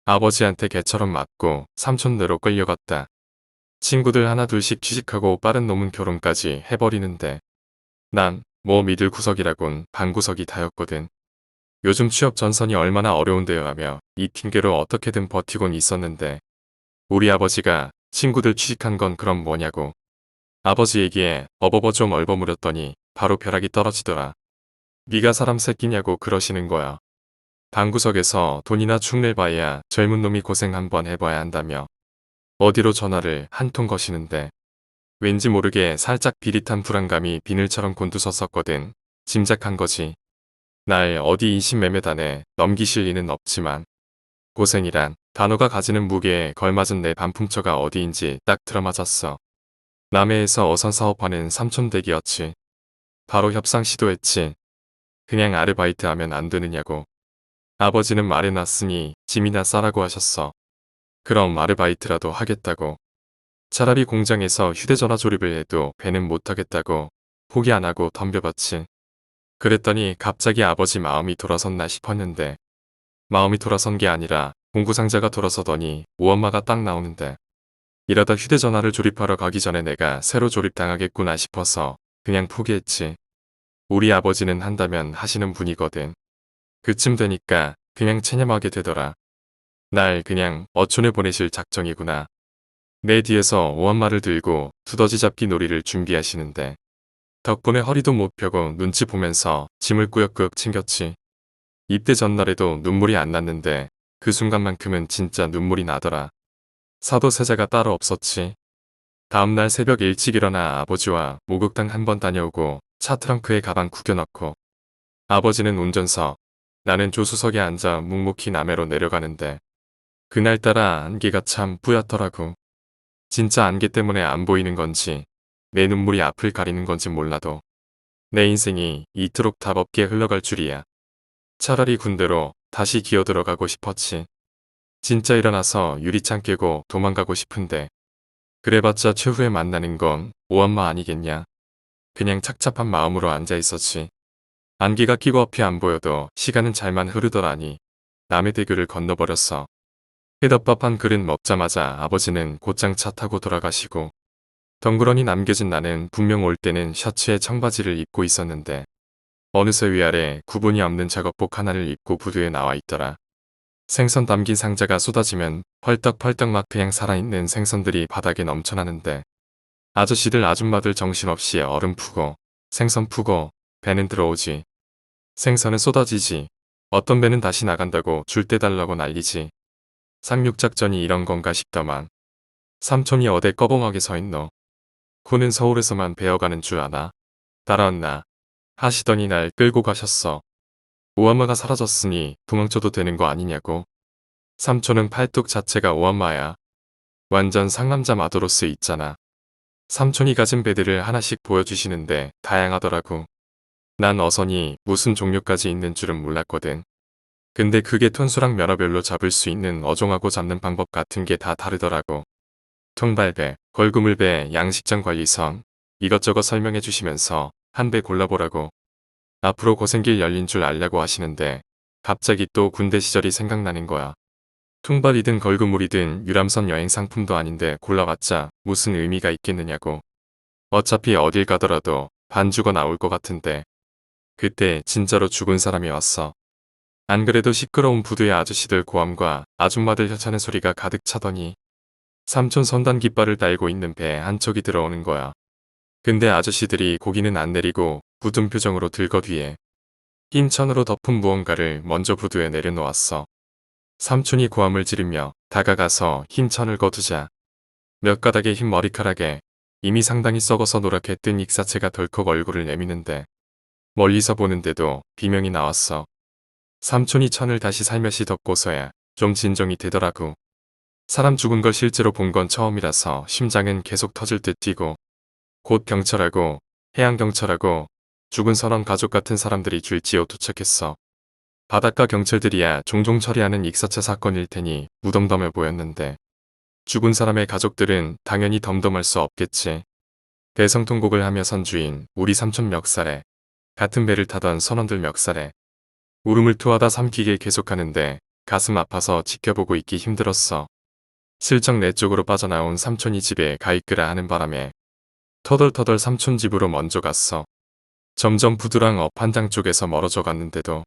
아버지한테 개처럼 맞고 삼촌네로 끌려갔다. 친구들 하나둘씩 취직하고 빠른 놈은 결혼까지 해버리는데 난 뭐 믿을 구석이라곤 반구석이 다였거든. 요즘 취업 전선이 얼마나 어려운데요 하며 이 핑계로 어떻게든 버티곤 있었는데 우리 아버지가 친구들 취직한 건 그럼 뭐냐고. 아버지 얘기에 어버버 좀 얼버무렸더니 바로 벼락이 떨어지더라. 네가 사람 새끼냐고 그러시는 거야. 방구석에서 돈이나 축내봐야 젊은 놈이 고생 한번 해봐야 한다며 어디로 전화를 한 통 거시는데 왠지 모르게 살짝 비릿한 불안감이 비늘처럼 곤두섰었거든. 짐작한 거지. 날 어디 인신매매단에 넘기실 리는 없지만 고생이란 단어가 가지는 무게에 걸맞은 내 반품처가 어디인지 딱 들어맞았어. 남해에서 어선 사업하는 삼촌댁이었지. 바로 협상 시도했지. 그냥 아르바이트 하면 안 되느냐고. 아버지는 말해놨으니 짐이나 싸라고 하셨어. 그럼 아르바이트라도 하겠다고. 차라리 공장에서 휴대전화 조립을 해도 배는 못하겠다고 포기 안 하고 덤벼봤지. 그랬더니 갑자기 아버지 마음이 돌아섰나 싶었는데 마음이 돌아선 게 아니라 공구상자가 돌아서더니 오엄마가 딱 나오는데 이러다 휴대전화를 조립하러 가기 전에 내가 새로 조립당하겠구나 싶어서 그냥 포기했지. 우리 아버지는 한다면 하시는 분이거든. 그쯤 되니까 그냥 체념하게 되더라. 날 그냥 어촌에 보내실 작정이구나. 내 뒤에서 오한말을 들고 두더지 잡기 놀이를 준비하시는데 덕분에 허리도 못 펴고 눈치 보면서 짐을 꾸역꾸역 챙겼지. 입대 전날에도 눈물이 안 났는데 그 순간만큼은 진짜 눈물이 나더라. 사도 세자가 따로 없었지. 다음날 새벽 일찍 일어나 아버지와 목욕탕 한번 다녀오고 차 트렁크에 가방 구겨넣고 아버지는 운전석, 나는 조수석에 앉아 묵묵히 남해로 내려가는데 그날따라 안개가 참 뿌옇더라고. 진짜 안개 때문에 안 보이는 건지 내 눈물이 앞을 가리는 건지 몰라도 내 인생이 이토록 답없게 흘러갈 줄이야. 차라리 군대로 다시 기어들어가고 싶었지. 진짜 일어나서 유리창 깨고 도망가고 싶은데 그래봤자 최후에 만나는 건 오엄마 아니겠냐. 그냥 착잡한 마음으로 앉아있었지. 안개가 끼고 앞이 안 보여도 시간은 잘만 흐르더라니 남의 대교를 건너버렸어. 회덮밥 한 그릇 먹자마자 아버지는 곧장 차 타고 돌아가시고 덩그러니 남겨진 나는 분명 올 때는 셔츠에 청바지를 입고 있었는데 어느새 위아래 구분이 없는 작업복 하나를 입고 부두에 나와 있더라. 생선 담긴 상자가 쏟아지면 펄떡펄떡 막 그냥 살아있는 생선들이 바닥에 넘쳐나는데 아저씨들 아줌마들 정신없이 얼음 푸고 생선 푸고 배는 들어오지. 생선은 쏟아지지. 어떤 배는 다시 나간다고 줄 때 달라고 난리지. 상륙작전이 이런 건가 싶더만. 삼촌이 어딜 꺼벙하게 서있노. 코는 서울에서만 배워가는 줄 아나. 따라왔나. 하시더니 날 끌고 가셨어. 오한마가 사라졌으니 도망쳐도 되는 거 아니냐고. 삼촌은 팔뚝 자체가 오한마야. 완전 상남자 마도로스 있잖아. 삼촌이 가진 배들을 하나씩 보여주시는데 다양하더라고. 난 어선이 무슨 종류까지 있는 줄은 몰랐거든. 근데 그게 톤수랑 면허별로 잡을 수 있는 어종하고 잡는 방법 같은 게 다 다르더라고. 통발배, 걸그물배, 양식장 관리선 이것저것 설명해 주시면서 한 배 골라보라고. 앞으로 고생길 열린 줄 알려고 하시는데 갑자기 또 군대 시절이 생각나는 거야. 통발이든 걸그물이든 유람선 여행 상품도 아닌데 골라봤자 무슨 의미가 있겠느냐고. 어차피 어딜 가더라도 반죽어 나올 것 같은데. 그때 진짜로 죽은 사람이 왔어. 안 그래도 시끄러운 부두의 아저씨들 고함과 아줌마들 혀차는 소리가 가득 차더니 삼촌 선단 깃발을 달고 있는 배 한 척이 들어오는 거야. 근데 아저씨들이 고기는 안 내리고 굳은 표정으로 들거 뒤에 흰 천으로 덮은 무언가를 먼저 부두에 내려놓았어. 삼촌이 고함을 지르며 다가가서 흰 천을 거두자 몇 가닥의 흰 머리카락에 이미 상당히 썩어서 노랗게 뜬 익사체가 덜컥 얼굴을 내미는데 멀리서 보는데도 비명이 나왔어. 삼촌이 천을 다시 살며시 덮고서야 좀 진정이 되더라고. 사람 죽은 걸 실제로 본 건 처음이라서 심장은 계속 터질 듯 뛰고 곧 경찰하고 해양경찰하고 죽은 선원 가족 같은 사람들이 줄지어 도착했어. 바닷가 경찰들이야 종종 처리하는 익사체 사건일 테니 무덤덤해 보였는데 죽은 사람의 가족들은 당연히 덤덤할 수 없겠지. 대성통곡을 하며 선주인 우리 삼촌 멱살에 같은 배를 타던 선원들 멱살에 울음을 토하다 삼키길 계속하는데 가슴 아파서 지켜보고 있기 힘들었어. 슬쩍 내 쪽으로 빠져나온 삼촌이 집에 가 있으라 하는 바람에 터덜터덜 삼촌 집으로 먼저 갔어. 점점 부두랑 업 한장 쪽에서 멀어져 갔는데도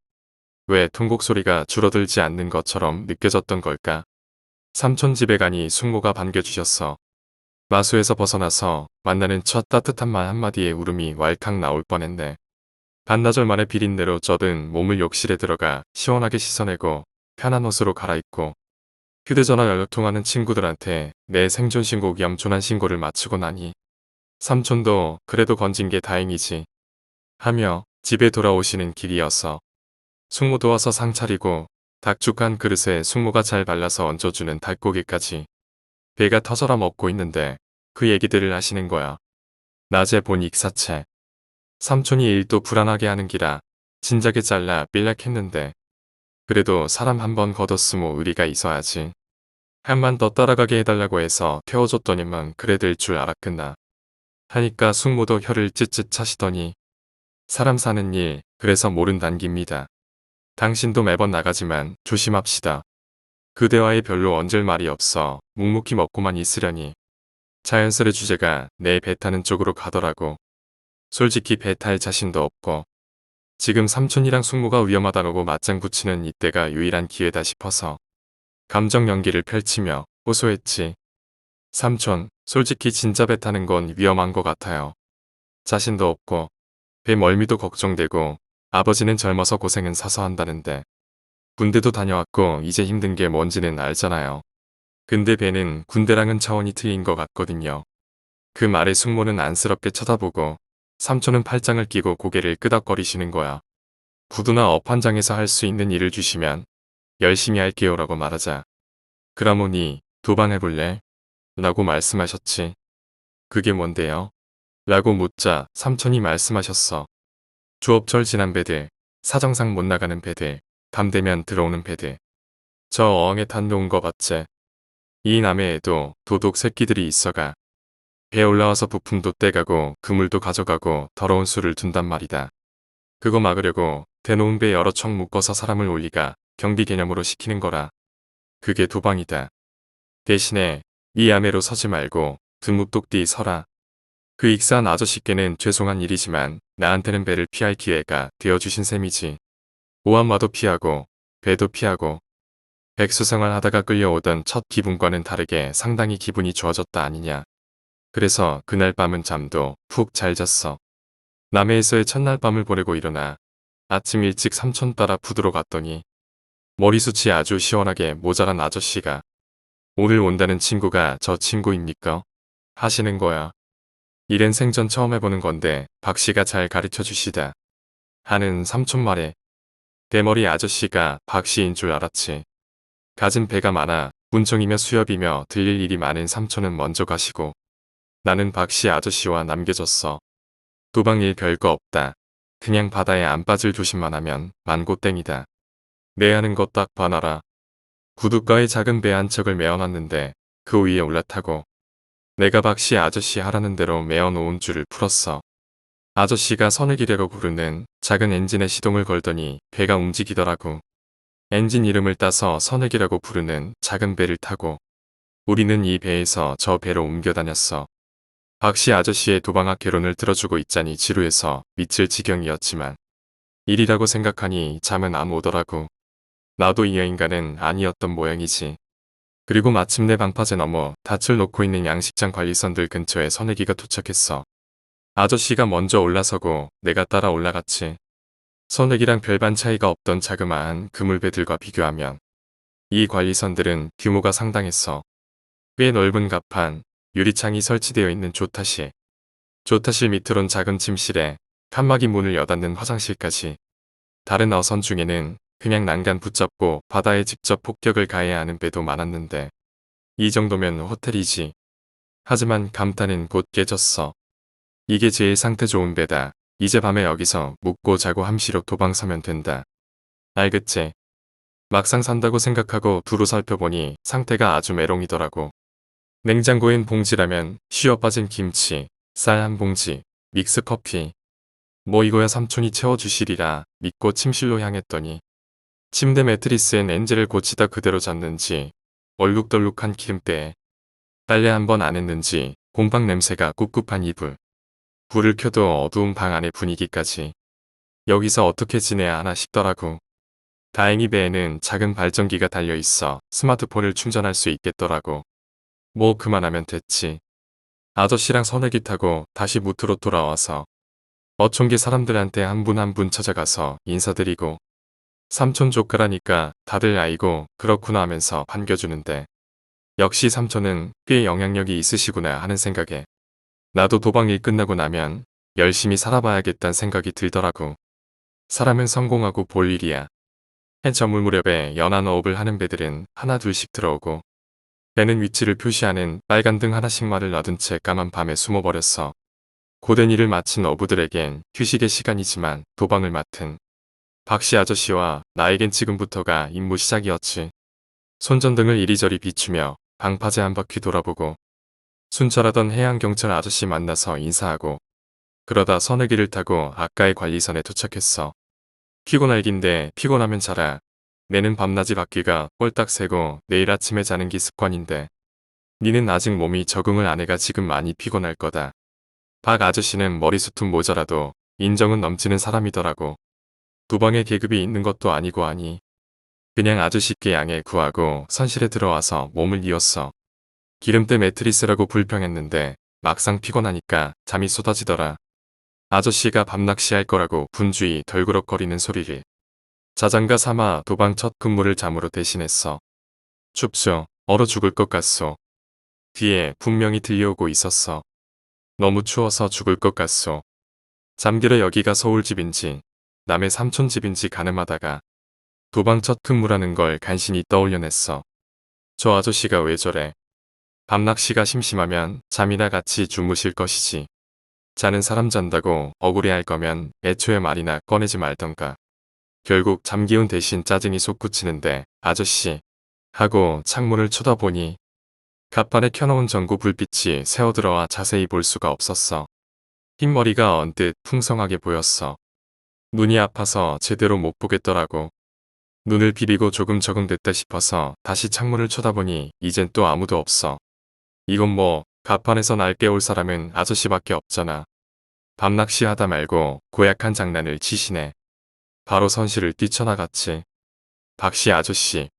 왜 통곡 소리가 줄어들지 않는 것처럼 느껴졌던 걸까? 삼촌 집에 가니 숙모가 반겨주셨어. 마수에서 벗어나서 만나는 첫 따뜻한 말 한마디에 울음이 왈칵 나올 뻔했네. 반나절 만에 비린내로 젖은 몸을 욕실에 들어가 시원하게 씻어내고 편한 옷으로 갈아입고 휴대전화 연락통하는 친구들한테 내 생존신고 겸 조난신고를 마치고 나니 삼촌도 그래도 건진 게 다행이지 하며 집에 돌아오시는 길이었어. 숙모 도와서 상 차리고 닭죽한 그릇에 숙모가 잘 발라서 얹어주는 닭고기까지 배가 터져라 먹고 있는데 그 얘기들을 하시는 거야. 낮에 본 익사체. 삼촌이 일도 불안하게 하는 기라 진작에 잘라 삘락했는데 그래도 사람 한 번 걷었으모 의리가 있어야지. 한만 더 따라가게 해달라고 해서 태워줬더니만 그래 될 줄 알았겠나. 하니까 숙모도 혀를 찢찢 차시더니 사람 사는 일 그래서 모른단 깁니다. 당신도 매번 나가지만 조심합시다. 그대와의 별로 얹을 말이 없어 묵묵히 먹고만 있으려니 자연스레 주제가 내 배 타는 쪽으로 가더라고. 솔직히 배 탈 자신도 없고 지금 삼촌이랑 숙모가 위험하다고 맞장 붙이는 이때가 유일한 기회다 싶어서 감정 연기를 펼치며 호소했지. 삼촌, 솔직히 진짜 배 타는 건 위험한 것 같아요. 자신도 없고 배 멀미도 걱정되고 아버지는 젊어서 고생은 사서 한다는데 군대도 다녀왔고 이제 힘든 게 뭔지는 알잖아요. 근데 배는 군대랑은 차원이 틀린 것 같거든요. 그 말에 숙모는 안쓰럽게 쳐다보고 삼촌은 팔짱을 끼고 고개를 끄덕거리시는 거야. 부두나 업한장에서 할 수 있는 일을 주시면 열심히 할게요라고 말하자. 그러모니 도방해볼래? 라고 말씀하셨지. 그게 뭔데요? 라고 묻자 삼촌이 말씀하셨어. 조업철 지난 배들, 사정상 못 나가는 배들, 밤 되면 들어오는 배들. 저 어항에 탄놓은 거 봤지? 이 남해에도 도둑 새끼들이 있어가. 배 올라와서 부품도 떼가고 그물도 가져가고 더러운 술을 둔단 말이다. 그거 막으려고 대놓은 배 여러 척 묶어서 사람을 올리가 경비 개념으로 시키는 거라. 그게 도방이다. 대신에 이 야매로 서지 말고 뒷목독디 서라. 그 익사한 아저씨께는 죄송한 일이지만 나한테는 배를 피할 기회가 되어주신 셈이지. 오한마도 피하고 배도 피하고 백수생활 하다가 끌려오던 첫 기분과는 다르게 상당히 기분이 좋아졌다 아니냐. 그래서 그날 밤은 잠도 푹 잘 잤어. 남해에서의 첫날 밤을 보내고 일어나 아침 일찍 삼촌 따라 부두로 갔더니 머리숱이 아주 시원하게 모자란 아저씨가 오늘 온다는 친구가 저 친구입니까? 하시는 거야. 일은 생전 처음 해보는 건데 박씨가 잘 가르쳐 주시다. 하는 삼촌 말에 대머리 아저씨가 박씨인 줄 알았지. 가진 배가 많아 문청이며 수협이며 들릴 일이 많은 삼촌은 먼저 가시고 나는 박씨 아저씨와 남겨졌어. 도방일 별거 없다. 그냥 바다에 안 빠질 조심만 하면 만고땡이다. 내 하는 것 딱 봐놔라. 구둣가에 작은 배 한 척을 메어놨는데 그 위에 올라타고 내가 박씨 아저씨 하라는 대로 메어놓은 줄을 풀었어. 아저씨가 선을기라고 부르는 작은 엔진에 시동을 걸더니 배가 움직이더라고. 엔진 이름을 따서 선을기라고 부르는 작은 배를 타고 우리는 이 배에서 저 배로 옮겨 다녔어. 박씨 아저씨의 도방학 개론을 들어주고 있자니 지루해서 미칠 지경이었지만 일이라고 생각하니 잠은 안 오더라고. 나도 이 여인과는 아니었던 모양이지. 그리고 마침내 방파제 넘어 닻을 놓고 있는 양식장 관리선들 근처에 선혜기가 도착했어. 아저씨가 먼저 올라서고 내가 따라 올라갔지. 선혜기랑 별반 차이가 없던 자그마한 그물배들과 비교하면 이 관리선들은 규모가 상당했어. 꽤 넓은 갑판, 유리창이 설치되어 있는 조타실. 조타실 밑으론 작은 침실에 칸막이 문을 여닫는 화장실까지. 다른 어선 중에는 그냥 난간 붙잡고 바다에 직접 폭격을 가해야 하는 배도 많았는데 이 정도면 호텔이지. 하지만 감탄은 곧 깨졌어. 이게 제일 상태 좋은 배다. 이제 밤에 여기서 묵고 자고 함시로 도방 서면 된다. 알겠지? 막상 산다고 생각하고 두루 살펴보니 상태가 아주 메롱이더라고. 냉장고엔 봉지라면 쉬어 빠진 김치, 쌀 한 봉지, 믹스커피. 뭐 이거야 삼촌이 채워주시리라 믿고 침실로 향했더니 침대 매트리스에 렌즈를 고치다 그대로 잤는지 얼룩덜룩한 기름때에 빨래 한 번 안 했는지 곰팡 냄새가 꿉꿉한 이불. 불을 켜도 어두운 방 안의 분위기까지 여기서 어떻게 지내야 하나 싶더라고. 다행히 배에는 작은 발전기가 달려있어 스마트폰을 충전할 수 있겠더라고. 뭐 그만하면 됐지. 아저씨랑 선회기 타고 다시 무트로 돌아와서 어촌계 사람들한테 한 분 한 분 찾아가서 인사드리고 삼촌 조카라니까 다들 아이고 그렇구나 하면서 반겨주는데 역시 삼촌은 꽤 영향력이 있으시구나 하는 생각에 나도 도방 일 끝나고 나면 열심히 살아봐야겠다는 생각이 들더라고. 사람은 성공하고 볼 일이야. 해 저물 무렵에 연안 어업을 하는 배들은 하나 둘씩 들어오고 배는 위치를 표시하는 빨간 등 하나씩만을 놔둔 채 까만 밤에 숨어버렸어. 고된 일을 마친 어부들에겐 휴식의 시간이지만 도방을 맡은 박씨 아저씨와 나에겐 지금부터가 임무 시작이었지. 손전등을 이리저리 비추며 방파제 한 바퀴 돌아보고 순찰하던 해양경찰 아저씨 만나서 인사하고 그러다 선회기를 타고 아까의 관리선에 도착했어. 피곤할긴데 피곤하면 자라. 내는 밤낮이 바퀴가 꼴딱 새고 내일 아침에 자는 게 습관인데 니는 아직 몸이 적응을 안 해가 지금 많이 피곤할 거다. 박 아저씨는 머리숱은 모자라도 인정은 넘치는 사람이더라고. 도방에 계급이 있는 것도 아니고 하니 그냥 아저씨께 양해 구하고 선실에 들어와서 몸을 이었어. 기름때 매트리스라고 불평했는데 막상 피곤하니까 잠이 쏟아지더라. 아저씨가 밤낚시할 거라고 분주히 덜그럭거리는 소리를 자장가 삼아 도방 첫 근무를 잠으로 대신했어. 춥죠. 얼어 죽을 것 같소. 뒤에 분명히 들려오고 있었어. 너무 추워서 죽을 것 같소. 잠들어 여기가 서울 집인지 남의 삼촌 집인지 가늠하다가 도방 첫 근무라는 걸 간신히 떠올려냈어. 저 아저씨가 왜 저래. 밤낚시가 심심하면 잠이나 같이 주무실 것이지. 자는 사람 잔다고 억울해할 거면 애초에 말이나 꺼내지 말던가. 결국 잠기운 대신 짜증이 솟구치는데 아저씨 하고 창문을 쳐다보니 갑판에 켜놓은 전구 불빛이 새어들어와 자세히 볼 수가 없었어. 흰머리가 언뜻 풍성하게 보였어. 눈이 아파서 제대로 못 보겠더라고. 눈을 비비고 조금 적응됐다 싶어서 다시 창문을 쳐다보니 이젠 또 아무도 없어. 이건 뭐 갑판에서 날 깨울 사람은 아저씨밖에 없잖아. 밤낚시 하다 말고 고약한 장난을 치시네. 바로 선실을 뛰쳐나갔지. 박씨 아저씨,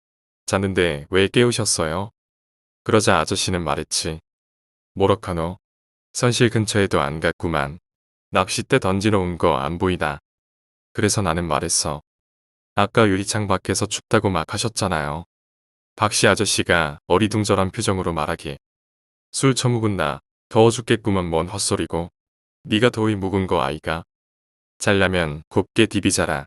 잤는데 왜 깨우셨어요? 그러자 아저씨는 말했지. 뭐라카노? 선실 근처에도 안 갔구만. 낚싯대 던지러온 거 안 보이다. 그래서 나는 말했어. 아까 유리창 밖에서 춥다고 막 하셨잖아요. 박씨 아저씨가 어리둥절한 표정으로 말하기. 술 처묵은 나 더워 죽겠구만 뭔 헛소리고. 네가 더위 묵은 거 아이가? 잘라면 곱게 디비자라.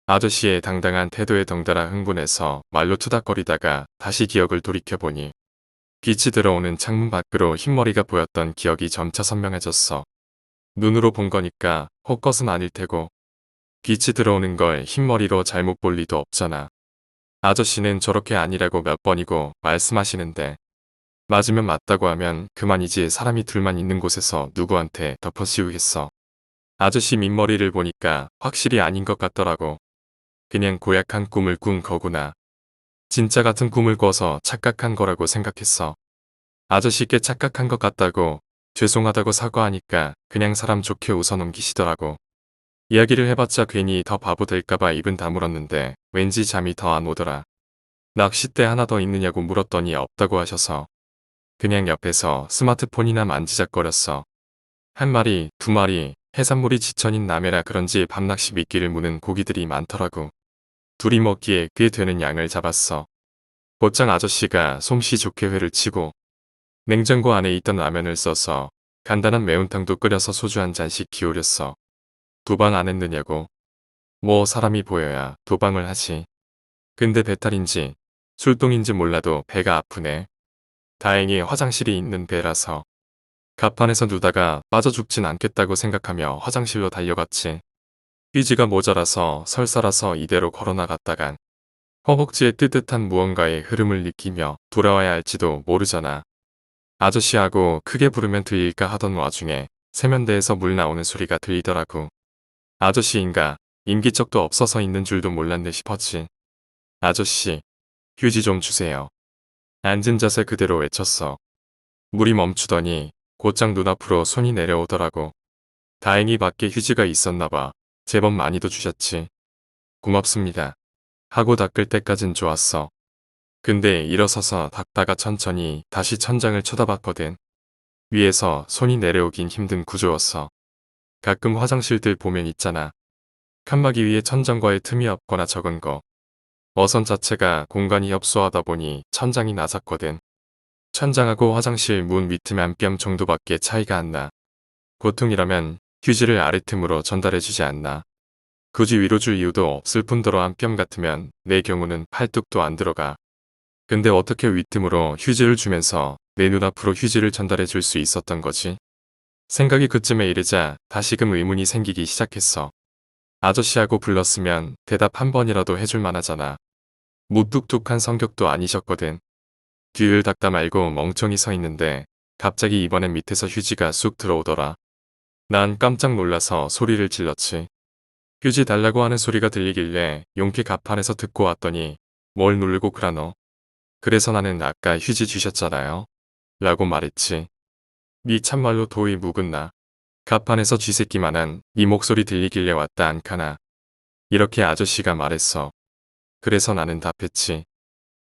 아저씨의 당당한 태도에 덩달아 흥분해서 말로 투닥거리다가 다시 기억을 돌이켜보니 빛이 들어오는 창문 밖으로 흰머리가 보였던 기억이 점차 선명해졌어. 눈으로 본 거니까 헛것은 아닐 테고 빛이 들어오는 걸 흰머리로 잘못 볼 리도 없잖아. 아저씨는 저렇게 아니라고 몇 번이고 말씀하시는데 맞으면 맞다고 하면 그만이지 사람이 둘만 있는 곳에서 누구한테 덮어씌우겠어. 아저씨 민머리를 보니까 확실히 아닌 것 같더라고. 그냥 고약한 꿈을 꾼 거구나. 진짜 같은 꿈을 꿔서 착각한 거라고 생각했어. 아저씨께 착각한 것 같다고 죄송하다고 사과하니까 그냥 사람 좋게 웃어넘기시더라고. 이야기를 해봤자 괜히 더 바보 될까봐 입은 다물었는데 왠지 잠이 더 안 오더라. 낚싯대 하나 더 있느냐고 물었더니 없다고 하셔서 그냥 옆에서 스마트폰이나 만지작거렸어. 한 마리, 두 마리, 해산물이 지천인 남해라 그런지 밤낚시 미끼를 무는 고기들이 많더라고. 둘이 먹기에 꽤 되는 양을 잡았어. 곧장 아저씨가 솜씨 좋게 회를 치고 냉장고 안에 있던 라면을 써서 간단한 매운탕도 끓여서 소주 한 잔씩 기울였어. 도방 안 했느냐고. 뭐 사람이 보여야 도방을 하지. 근데 배탈인지 술동인지 몰라도 배가 아프네. 다행히 화장실이 있는 배라서 갑판에서 누다가 빠져 죽진 않겠다고 생각하며 화장실로 달려갔지. 휴지가 모자라서 설사라서 이대로 걸어나갔다간 허벅지에 뜨뜻한 무언가의 흐름을 느끼며 돌아와야 할지도 모르잖아. 아저씨하고 크게 부르면 들릴까 하던 와중에 세면대에서 물 나오는 소리가 들리더라고. 아저씨인가 인기척도 없어서 있는 줄도 몰랐네 싶었지. 아저씨, 휴지 좀 주세요. 앉은 자세 그대로 외쳤어. 물이 멈추더니 곧장 눈앞으로 손이 내려오더라고. 다행히 밖에 휴지가 있었나 봐. 제법 많이도 주셨지. 고맙습니다. 하고 닦을 때까진 좋았어. 근데 일어서서 닦다가 천천히 다시 천장을 쳐다봤거든. 위에서 손이 내려오긴 힘든 구조였어. 가끔 화장실들 보면 있잖아. 칸막이 위에 천장과의 틈이 없거나 적은 거. 어선 자체가 공간이 협소하다 보니 천장이 낮았거든. 천장하고 화장실 문 밑틈 한 뼘 정도밖에 차이가 안 나. 보통이라면 휴지를 아래틈으로 전달해주지 않나. 굳이 위로 줄 이유도 없을 뿐더러 한 뼘 같으면 내 경우는 팔뚝도 안 들어가. 근데 어떻게 윗틈으로 휴지를 주면서 내 눈앞으로 휴지를 전달해 줄 수 있었던 거지? 생각이 그쯤에 이르자 다시금 의문이 생기기 시작했어. 아저씨하고 불렀으면 대답 한 번이라도 해줄 만하잖아. 무뚝뚝한 성격도 아니셨거든. 뒤를 닦다 말고 멍청이 서 있는데 갑자기 이번엔 밑에서 휴지가 쑥 들어오더라. 난 깜짝 놀라서 소리를 질렀지. 휴지 달라고 하는 소리가 들리길래 용케 갑판에서 듣고 왔더니 뭘 누르고 그라 너. 그래서 나는 아까 휴지 주셨잖아요. 라고 말했지. 니 참말로 도의 묵은나. 갑판에서 쥐새끼만한 네 목소리 들리길래 왔다 안카나. 이렇게 아저씨가 말했어. 그래서 나는 답했지.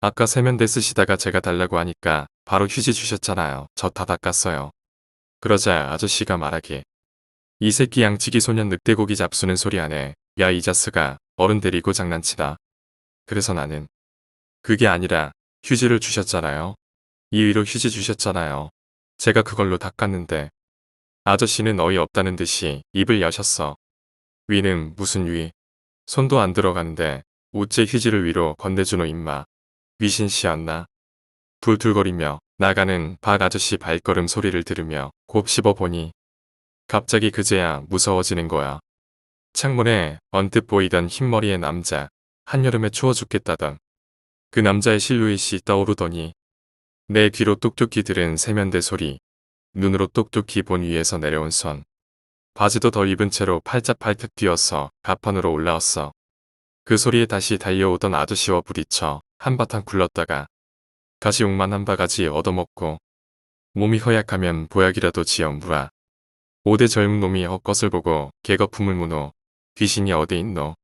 아까 세면대 쓰시다가 제가 달라고 하니까 바로 휴지 주셨잖아요. 저 다 닦았어요. 그러자 아저씨가 말하길. 이 새끼 양치기 소년 늑대고기 잡수는 소리 하네. 야 이 자스가 어른 데리고 장난치다. 그래서 나는 그게 아니라 휴지를 주셨잖아요. 이 위로 휴지 주셨잖아요. 제가 그걸로 닦았는데. 아저씨는 어이없다는 듯이 입을 여셨어. 위는 무슨 위. 손도 안 들어가는데 우째 휴지를 위로 건네주노 임마. 위신씨였나. 불툴거리며 나가는 박 아저씨 발걸음 소리를 들으며 곱씹어 보니 갑자기 그제야 무서워지는 거야. 창문에 언뜻 보이던 흰머리의 남자. 한여름에 추워 죽겠다던 그 남자의 실루엣이 떠오르더니 내 귀로 똑똑히 들은 세면대 소리. 눈으로 똑똑히 본 위에서 내려온 손. 바지도 더 입은 채로 팔짝팔짝 뛰어서 갑판으로 올라왔어. 그 소리에 다시 달려오던 아저씨와 부딪혀 한바탕 굴렀다가 가시옥만 한 바가지 얻어먹고 몸이 허약하면 보약이라도 지어 무라. 5대 젊은 놈이 헛것을 보고 개거품을 무노. 귀신이 어디 있노.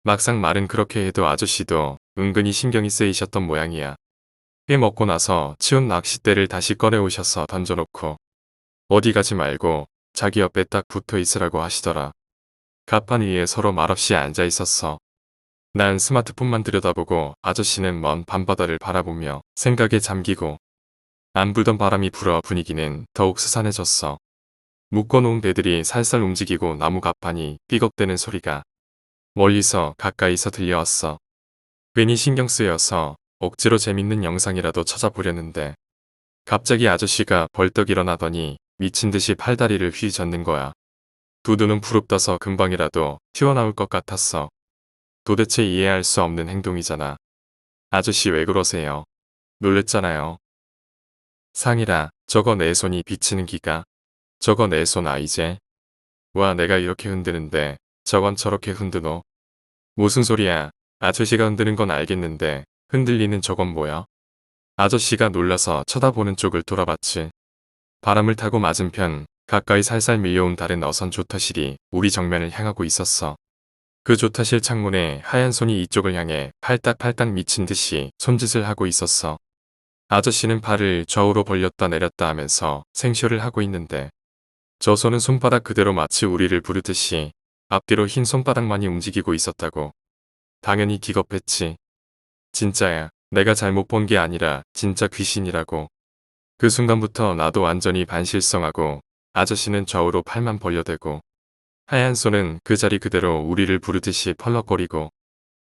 막상 말은 그렇게 해도 아저씨도 은근히 신경이 쓰이셨던 모양이야. 꽤 먹고 나서 치운 낚싯대를 다시 꺼내오셔서 던져놓고 어디 가지 말고 자기 옆에 딱 붙어 있으라고 하시더라. 갑판 위에 서로 말없이 앉아 있었어. 난 스마트폰만 들여다보고 아저씨는 먼 밤바다를 바라보며 생각에 잠기고 안 불던 바람이 불어 분위기는 더욱 스산해졌어. 묶어놓은 배들이 살살 움직이고 나무 갑판이 삐걱대는 소리가 멀리서 가까이서 들려왔어. 괜히 신경 쓰여서 억지로 재밌는 영상이라도 찾아보려는데 갑자기 아저씨가 벌떡 일어나더니 미친 듯이 팔다리를 휘젓는 거야. 두 눈은 부릅떠서 금방이라도 튀어나올 것 같았어. 도대체 이해할 수 없는 행동이잖아. 아저씨 왜 그러세요? 놀랬잖아요. 상이라 저거 내 손이 비치는 기가. 저거 내 손 아이제. 와 내가 이렇게 흔드는데 저건 저렇게 흔드노. 무슨 소리야. 아저씨가 흔드는 건 알겠는데 흔들리는 저건 뭐야? 아저씨가 놀라서 쳐다보는 쪽을 돌아봤지. 바람을 타고 맞은편 가까이 살살 밀려온 다른 어선 조타실이 우리 정면을 향하고 있었어. 그 조타실 창문에 하얀 손이 이쪽을 향해 팔딱팔딱 미친 듯이 손짓을 하고 있었어. 아저씨는 발을 좌우로 벌렸다 내렸다 하면서 생쇼를 하고 있는데 저 손은 손바닥 그대로 마치 우리를 부르듯이 앞뒤로 흰 손바닥만이 움직이고 있었다고. 당연히 기겁했지. 진짜야. 내가 잘못 본 게 아니라 진짜 귀신이라고. 그 순간부터 나도 완전히 반실성하고 아저씨는 좌우로 팔만 벌려대고 하얀 손은 그 자리 그대로 우리를 부르듯이 펄럭거리고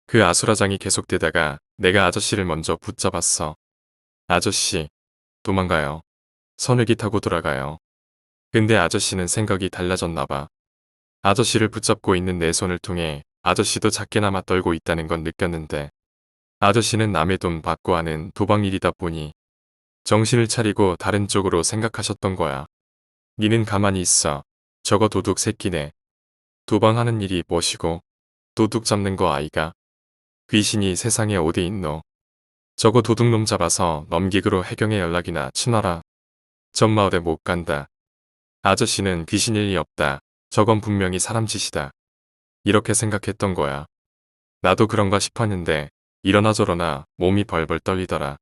그 아수라장이 계속되다가 내가 아저씨를 먼저 붙잡았어. 아저씨, 도망가요. 선회기 타고 돌아가요. 근데 아저씨는 생각이 달라졌나 봐. 아저씨를 붙잡고 있는 내 손을 통해 아저씨도 작게나마 떨고 있다는 건 느꼈는데 아저씨는 남의 돈 받고 하는 도박 일이다 보니 정신을 차리고 다른 쪽으로 생각하셨던 거야. 니는 가만히 있어. 저거 도둑 새끼네. 도방하는 일이 뭐시고 도둑 잡는 거 아이가. 귀신이 세상에 어디 있노. 저거 도둑놈 잡아서 넘기기로 해경에 연락이나 치놔라. 전 마을에 못 간다. 아저씨는 귀신일 리 없다. 저건 분명히 사람 짓이다. 이렇게 생각했던 거야. 나도 그런가 싶었는데 이러나 저러나 몸이 벌벌 떨리더라.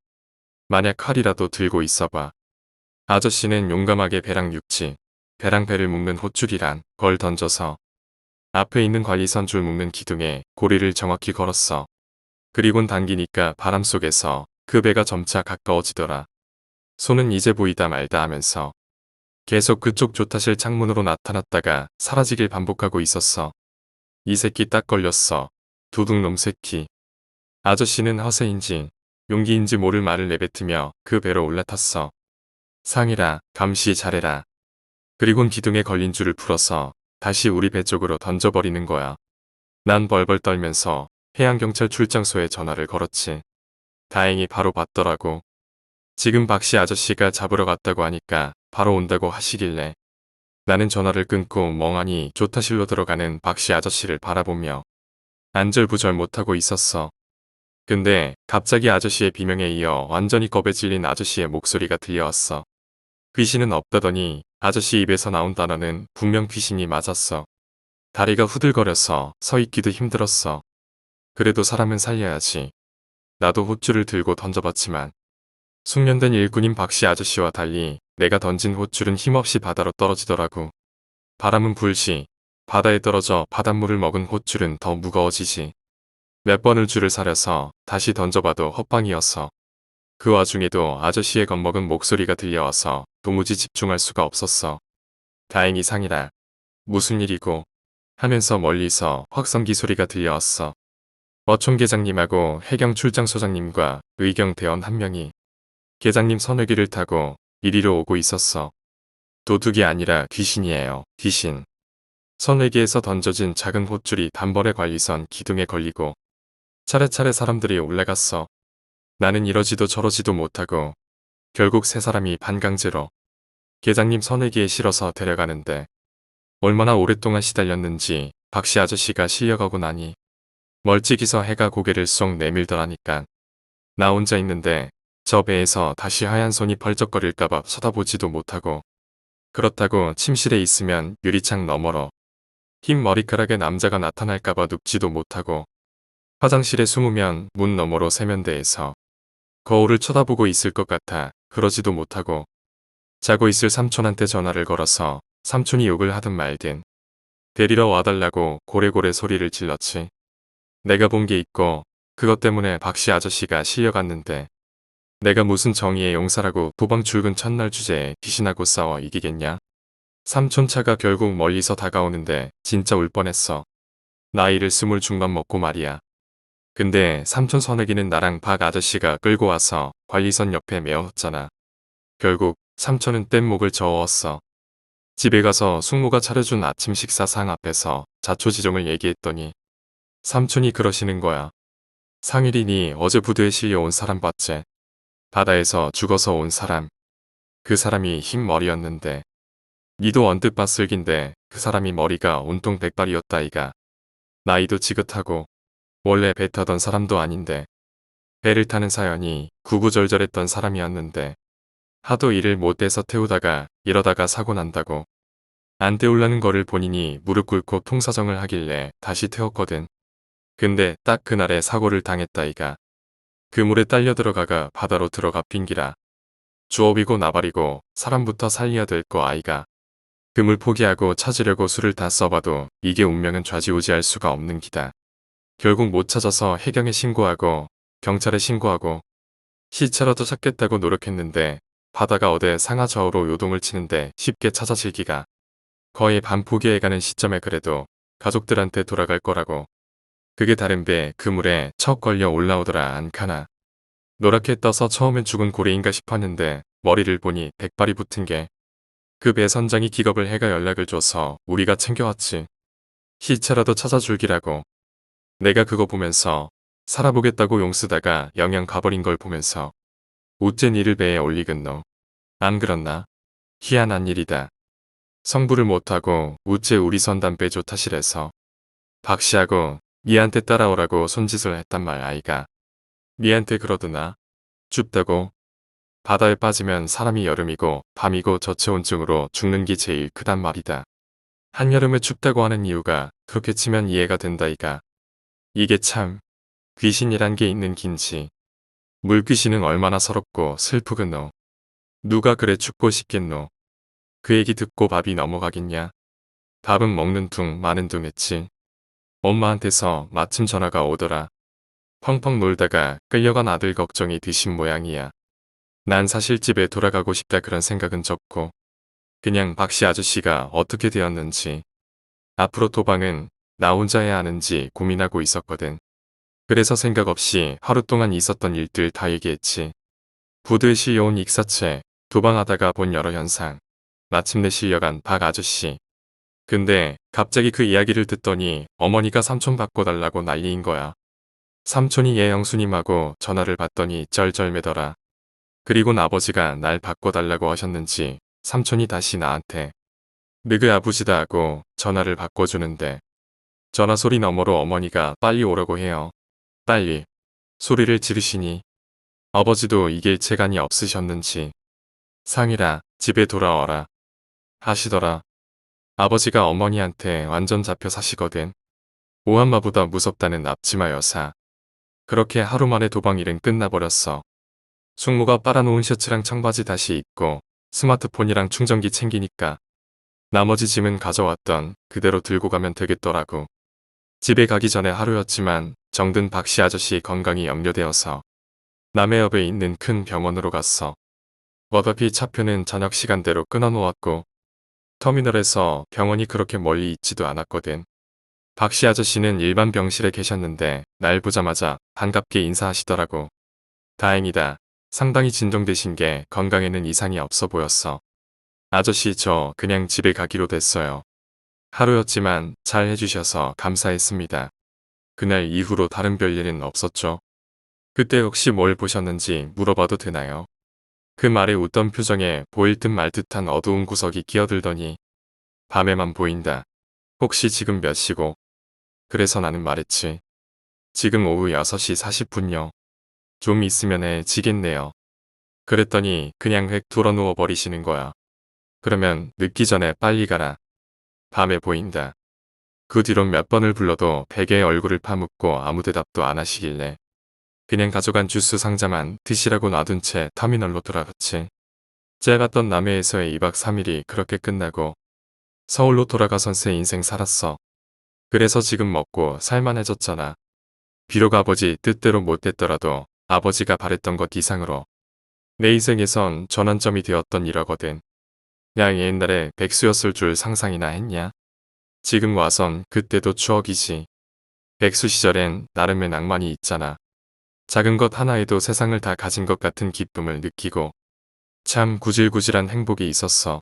만약 칼이라도 들고 있어봐. 아저씨는 용감하게 배랑 육지, 배랑 배를 묶는 밧줄이란 걸 던져서 앞에 있는 관리선 줄 묶는 기둥에 고리를 정확히 걸었어. 그리곤 당기니까 바람 속에서 그 배가 점차 가까워지더라. 손은 이제 보이다 말다 하면서 계속 그쪽 조타실 창문으로 나타났다가 사라지길 반복하고 있었어. 이 새끼 딱 걸렸어. 도둑놈 새끼. 아저씨는 허세인지 용기인지 모를 말을 내뱉으며 그 배로 올라탔어. 상이라 감시 잘해라. 그리곤 기둥에 걸린 줄을 풀어서 다시 우리 배 쪽으로 던져버리는 거야. 난 벌벌 떨면서 해양경찰 출장소에 전화를 걸었지. 다행히 바로 받더라고. 지금 박씨 아저씨가 잡으러 갔다고 하니까 바로 온다고 하시길래 나는 전화를 끊고 멍하니 조타실로 들어가는 박씨 아저씨를 바라보며 안절부절 못하고 있었어. 근데 갑자기 아저씨의 비명에 이어 완전히 겁에 질린 아저씨의 목소리가 들려왔어. 귀신은 없다더니 아저씨 입에서 나온 단어는 분명 귀신이 맞았어. 다리가 후들거려서 서 있기도 힘들었어. 그래도 사람은 살려야지. 나도 밧줄을 들고 던져봤지만 숙련된 일꾼인 박씨 아저씨와 달리 내가 던진 밧줄은 힘없이 바다로 떨어지더라고. 바람은 불시 바다에 떨어져 바닷물을 먹은 밧줄은 더 무거워지지. 몇 번을 줄을 사려서 다시 던져봐도 헛방이었어. 그 와중에도 아저씨의 겁먹은 목소리가 들려와서 도무지 집중할 수가 없었어. 다행히 상이라. 무슨 일이고 하면서 멀리서 확성기 소리가 들려왔어. 어촌 계장님하고 해경 출장소장님과 의경 대원 한 명이 계장님 선회기를 타고 이리로 오고 있었어. 도둑이 아니라 귀신이에요. 귀신. 선회기에서 던져진 작은 밧줄이 단벌에 관리선 기둥에 걸리고 차례차례 사람들이 올라갔어. 나는 이러지도 저러지도 못하고 결국 세 사람이 반강제로 계장님 선회기에 실어서 데려가는데 얼마나 오랫동안 시달렸는지 박씨 아저씨가 실려가고 나니 멀찍이서 해가 고개를 쏙 내밀더라니까. 나 혼자 있는데 저 배에서 다시 하얀 손이 펄쩍거릴까봐 쳐다보지도 못하고 그렇다고 침실에 있으면 유리창 너머로 흰 머리카락의 남자가 나타날까봐 눕지도 못하고 화장실에 숨으면 문 너머로 세면대에서 거울을 쳐다보고 있을 것 같아 그러지도 못하고 자고 있을 삼촌한테 전화를 걸어서 삼촌이 욕을 하든 말든 데리러 와달라고 고래고래 소리를 질렀지. 내가 본 게 있고 그것 때문에 박씨 아저씨가 실려갔는데 내가 무슨 정의의 용사라고 도방 출근 첫날 주제에 귀신하고 싸워 이기겠냐. 삼촌 차가 결국 멀리서 다가오는데 진짜 울 뻔했어. 나이를 20 중반 먹고 말이야. 근데 삼촌 선혜기는 나랑 박 아저씨가 끌고 와서 관리선 옆에 메어놨잖아. 결국 삼촌은 뗏목을 저었어. 집에 가서 숙모가 차려준 아침 식사상 앞에서 자초지종을 얘기했더니 삼촌이 그러시는 거야. 상일이니 어제 부두에 실려온 사람 봤지? 바다에서 죽어서 온 사람. 그 사람이 흰 머리였는데 니도 언뜻 봤을 긴데 그 사람이 머리가 온통 백발이었다이가. 나이도 지긋하고 원래 배 타던 사람도 아닌데 배를 타는 사연이 구구절절했던 사람이었는데 하도 일을 못해서 태우다가 이러다가 사고 난다고. 안 태우려는 거를 본인이 무릎 꿇고 통사정을 하길래 다시 태웠거든. 근데 딱 그날에 사고를 당했다이가. 그물에 딸려 들어가가 바다로 들어가 빙기라. 주업이고 나발이고 사람부터 살려야 될 거 아이가. 그물 포기하고 찾으려고 수를 다 써봐도 이게 운명은 좌지우지할 수가 없는 기다. 결국 못 찾아서 해경에 신고하고 경찰에 신고하고 시체라도 찾겠다고 노력했는데 바다가 어대 상하좌우로 요동을 치는데 쉽게 찾아지기가. 거의 반 포기해가는 시점에 그래도 가족들한테 돌아갈 거라고. 그게 다른 배 그물에 척 걸려 올라오더라 안카나. 노랗게 떠서 처음엔 죽은 고래인가 싶었는데 머리를 보니 백발이 붙은 게. 그 배 선장이 기겁을 해가 연락을 줘서 우리가 챙겨왔지. 시체라도 찾아줄기라고. 내가 그거 보면서 살아보겠다고 용쓰다가 영영 가버린 걸 보면서 어째 니를 배에 올리겠노. 안 그렇나? 희한한 일이다. 성부를 못하고 우째 우리 선단배 조타실에서 박씨하고 니한테 따라오라고 손짓을 했단 말 아이가. 니한테 그러드나? 춥다고? 바다에 빠지면 사람이 여름이고 밤이고 저체온증으로 죽는 게 제일 크단 말이다. 한여름에 춥다고 하는 이유가 그렇게 치면 이해가 된다이가. 이게 참 귀신이란 게 있는 긴지. 물귀신은 얼마나 서럽고 슬프겠노. 누가 그래 춥고 싶겠노. 그 얘기 듣고 밥이 넘어가겠냐. 밥은 먹는 둥 마는 둥 했지. 엄마한테서 마침 전화가 오더라. 펑펑 놀다가 끌려간 아들 걱정이 드신 모양이야. 난 사실 집에 돌아가고 싶다 그런 생각은 접고 그냥 박씨 아저씨가 어떻게 되었는지 앞으로 도방은 나 혼자 해야 하는지 고민하고 있었거든. 그래서 생각 없이 하루 동안 있었던 일들 다 얘기했지. 부두에 실려온 익사체, 도방하다가 본 여러 현상, 마침내 실려간 박 아저씨. 근데 갑자기 그 이야기를 듣더니 어머니가 삼촌 바꿔달라고 난리인 거야. 삼촌이 얘 영수님하고 전화를 받더니 쩔쩔매더라. 그리고 아버지가 날 바꿔달라고 하셨는지 삼촌이 다시 나한테 너희 아버지다 하고 전화를 바꿔주는데 전화 소리 너머로 어머니가 빨리 오라고 해요. 빨리 소리를 지르시니 아버지도 이길 재간이 없으셨는지 상이라 집에 돌아와라 하시더라. 아버지가 어머니한테 완전 잡혀 사시거든. 오한마보다 무섭다는 앞치마 여사. 그렇게 하루 만에 도방일은 끝나버렸어. 숙모가 빨아놓은 셔츠랑 청바지 다시 입고 스마트폰이랑 충전기 챙기니까 나머지 짐은 가져왔던 그대로 들고 가면 되겠더라고. 집에 가기 전에 하루였지만 정든 박씨 아저씨 건강이 염려되어서 남해역에 있는 큰 병원으로 갔어. 어차피 차표는 저녁 시간대로 끊어놓았고 터미널에서 병원이 그렇게 멀리 있지도 않았거든. 박씨 아저씨는 일반 병실에 계셨는데 날 보자마자 반갑게 인사하시더라고. 다행이다. 상당히 진정되신 게 건강에는 이상이 없어 보였어. 아저씨 저 그냥 집에 가기로 됐어요. 하루였지만 잘 해주셔서 감사했습니다. 그날 이후로 다른 별일은 없었죠. 그때 혹시 뭘 보셨는지 물어봐도 되나요? 그 말에 웃던 표정에 보일 듯 말 듯한 어두운 구석이 끼어들더니 밤에만 보인다. 혹시 지금 몇 시고? 그래서 나는 말했지. 지금 오후 6시 40분요. 좀 있으면 해지겠네요. 그랬더니 그냥 획 돌아 누워 버리시는 거야. 그러면 늦기 전에 빨리 가라. 밤에 보인다. 그 뒤로 몇 번을 불러도 베개에 얼굴을 파묻고 아무 대답도 안 하시길래 그냥 가져간 주스 상자만 드시라고 놔둔 채 터미널로 돌아갔지. 짧았던 남해에서의 2박 3일이 그렇게 끝나고 서울로 돌아가선 새 인생 살았어. 그래서 지금 먹고 살만해졌잖아. 비록 아버지 뜻대로 못 됐더라도 아버지가 바랬던 것 이상으로 내 인생에선 전환점이 되었던 일이거든. 그냥 옛날에 백수였을 줄 상상이나 했냐? 지금 와선 그때도 추억이지. 백수 시절엔 나름의 낭만이 있잖아. 작은 것 하나에도 세상을 다 가진 것 같은 기쁨을 느끼고 참 구질구질한 행복이 있었어.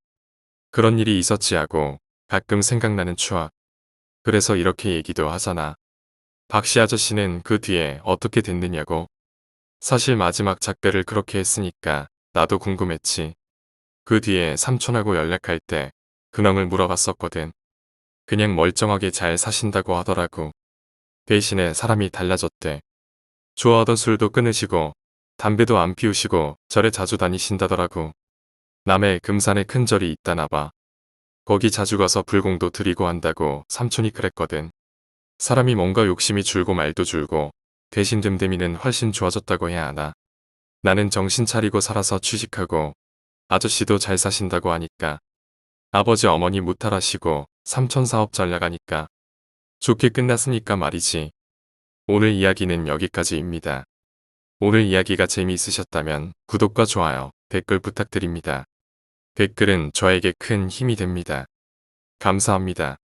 그런 일이 있었지 하고 가끔 생각나는 추억. 그래서 이렇게 얘기도 하잖아. 박씨 아저씨는 그 뒤에 어떻게 됐느냐고. 사실 마지막 작별을 그렇게 했으니까 나도 궁금했지. 그 뒤에 삼촌하고 연락할 때 근황을 물어봤었거든. 그냥 멀쩡하게 잘 사신다고 하더라고. 대신에 사람이 달라졌대. 좋아하던 술도 끊으시고 담배도 안 피우시고 절에 자주 다니신다더라고. 남해 금산에 큰 절이 있다나 봐. 거기 자주 가서 불공도 드리고 한다고 삼촌이 그랬거든. 사람이 뭔가 욕심이 줄고 말도 줄고 대신 됨됨이는 훨씬 좋아졌다고 해야 하나. 나는 정신 차리고 살아서 취직하고 아저씨도 잘 사신다고 하니까 아버지 어머니 무탈하시고 삼촌 사업 잘 나가니까 좋게 끝났으니까 말이지. 오늘 이야기는 여기까지입니다. 오늘 이야기가 재미있으셨다면 구독과 좋아요, 댓글 부탁드립니다. 댓글은 저에게 큰 힘이 됩니다. 감사합니다.